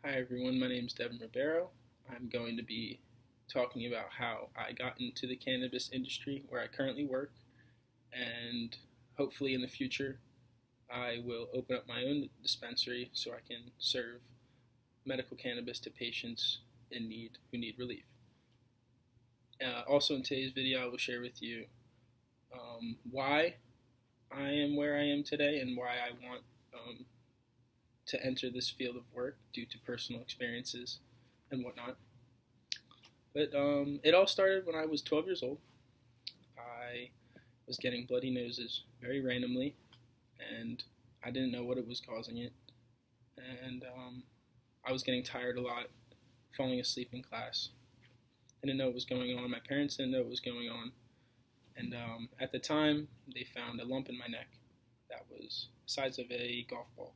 Hi everyone, my name is Devin Ribeiro. I'm going to be talking about how I got into the cannabis industry where I currently work, and hopefully in the future I will open up my own dispensary so I can serve medical cannabis to patients in need who need relief. Also in today's video I will share with you why I am where I am today and why I want to enter this field of work due to personal experiences and whatnot. But it all started when I was 12 years old. I was getting bloody noses very randomly, and I didn't know what it was causing it. And I was getting tired a lot, falling asleep in class. I didn't know what was going on. My parents didn't know what was going on. And at the time, they found a lump in my neck that was the size of a golf ball.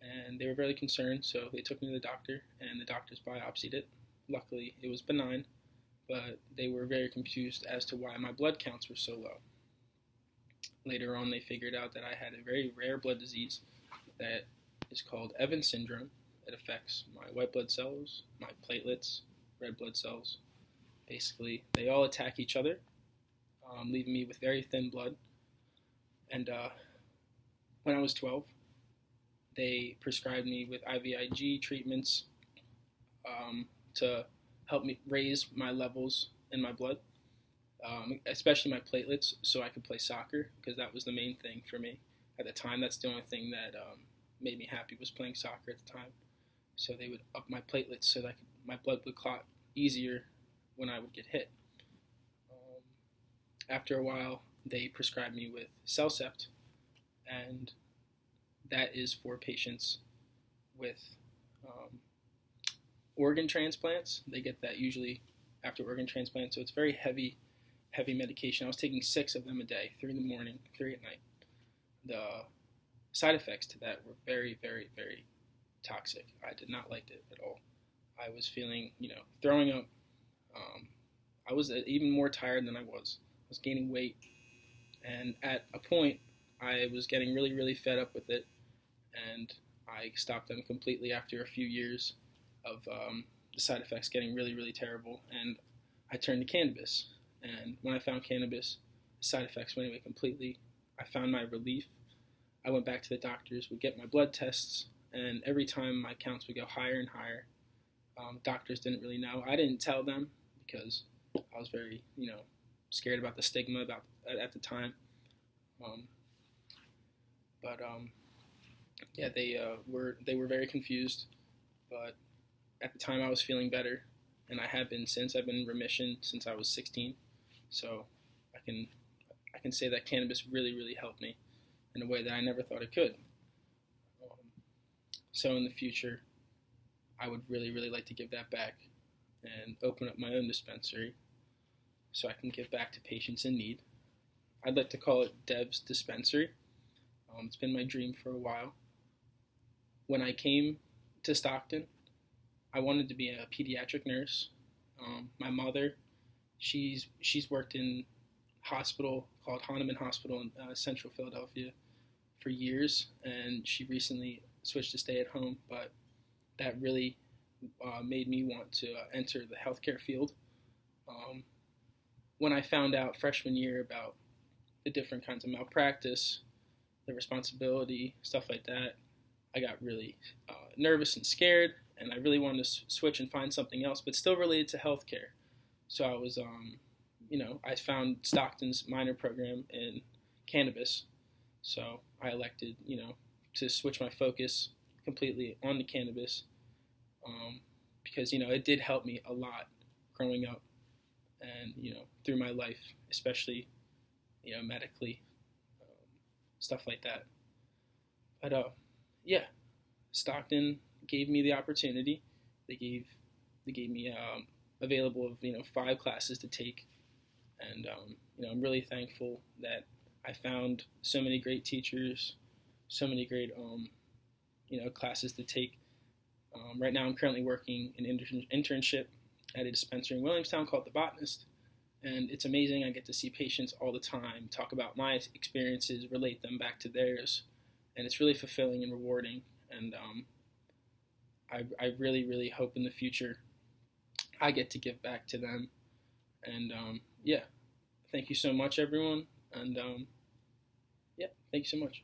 And they were really concerned, so they took me to the doctor, and the doctors biopsied it. Luckily, it was benign, but they were very confused as to why my blood counts were so low. Later on, they figured out that I had a very rare blood disease that is called Evans syndrome. It affects my white blood cells, my platelets, red blood cells. Basically, they all attack each other, leaving me with very thin blood. And when I was 12, they prescribed me with IVIG treatments to help me raise my levels in my blood, especially my platelets, so I could play soccer, because that was the main thing for me at the time. That's the only thing that made me happy, was playing soccer at the time. So they would up my platelets so that my blood would clot easier when I would get hit. After a while, they prescribed me with CellCept, and that is for patients with organ transplants. They get that usually after organ transplant, so it's very heavy medication. I was taking 6 of them a day, 3 in the morning, 3 at night. The side effects to that were very, very, very toxic. I did not like it at all. I was feeling, throwing up. I was even more tired than I was. I was gaining weight, and at a point, I was getting really, really fed up with it, and I stopped them completely after a few years of the side effects getting really, really terrible, and I turned to cannabis. And when I found cannabis, the side effects went away completely. I found my relief. I went back to the doctors, would get my blood tests, and every time my counts would go higher and higher. Doctors didn't really know. I didn't tell them because I was very, scared about the stigma at the time. Yeah, they were very confused, but at the time I was feeling better, and I have been since. I've been in remission since I was 16, so I can say that cannabis really, really helped me in a way that I never thought it could. So in the future, I would really, really like to give that back and open up my own dispensary so I can give back to patients in need. I'd like to call it Dev's Dispensary. It's been my dream for a while. When I came to Stockton, I wanted to be a pediatric nurse. My mother, she's worked in a hospital called Hahnemann Hospital in central Philadelphia for years, and she recently switched to stay at home, but that really made me want to enter the healthcare field. When I found out freshman year about the different kinds of malpractice, the responsibility, stuff like that, I got really nervous and scared, and I really wanted to switch and find something else, but still related to healthcare. So I was, I found Stockton's minor program in cannabis, so I elected, to switch my focus completely onto cannabis, because, it did help me a lot growing up and, through my life, especially, medically, stuff like that. But, yeah, Stockton gave me the opportunity. They gave me available of 5 classes to take, and I'm really thankful that I found so many great teachers, so many great classes to take. Right now, I'm currently working an internship at a dispensary in Williamstown called The Botanist, and it's amazing. I get to see patients all the time, talk about my experiences, relate them back to theirs, and it's really fulfilling and rewarding. And I really, really hope in the future I get to give back to them. And yeah, thank you so much, everyone. And yeah, thank you so much.